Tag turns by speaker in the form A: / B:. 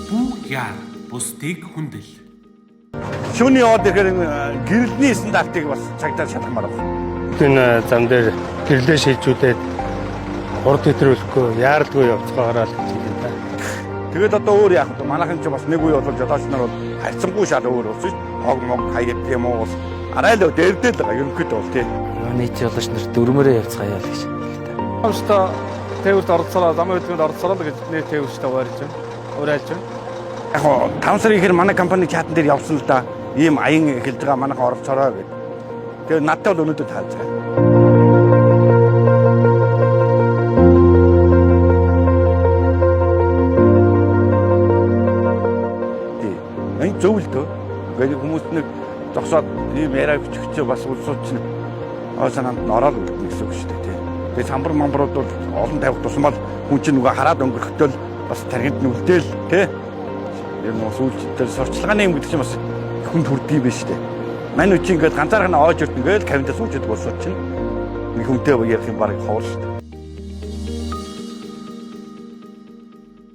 A: Бүх яар бусдыг хүндэл.
B: Шүний яваад ирэхээр гэрэлтний стандартыг бас цагдаа шалгамаар байна.
C: Энэ зам дээр гэрлээ шилжүүлээд урд хэтрүүлэхгүй яардгүй явцгаараа л гэж хэлээ да.
B: Тэгээд одоо өөр яах вэ? Манайхан ч бас нэг үе бол жолооч нар бол харьцангуй шал өөр болсон шүү. Хог мог хаяг тийм үү бас арай л дээрдэл байгаа ерөнхийдөө бол тийм.
D: Нийт жолооч нар дөрмөрөө явцгаая л гэж хэлээ да.
C: Өөртөө тээвэрт оролцоороо замын хөдөлгөөнд оролцоороо л гэж нэг тээвэрчтэй уурж байна. Уурайлж байна.
B: Яг гоо 5 сарын ихээр манай компани чатан дээр явсан л да. Ийм аян эхэлж байгаа манайхан оролцоороо гэдэг. Тэгээд надтай бол өнөөдөр таалж байгаа. Энэ зөв л дөө. Ингээд хүмүүс нэг зогсоод ийм яриа бичихчээ бас улсууч нэг санаанд нь ороод үлдэнэ гэсэн үг шүү дээ тий. Тэгээд самбар мамбарууд бол олон тавих тусмал хүн чинь нөгөө хараад өнгөрөхдөө бас тархинд нь үлдээл тий. Ер нь бас үйлчлэлээр сурчлагын юм гэдэг чинь бас хүнд хүрдэм биш үү? Мань үчи ингээд ганцаархнаа оож ирд ингээд кавинтаа сууж идэх болсон чинь нэг хүнтэй ярих юм баг ховор шүү дээ.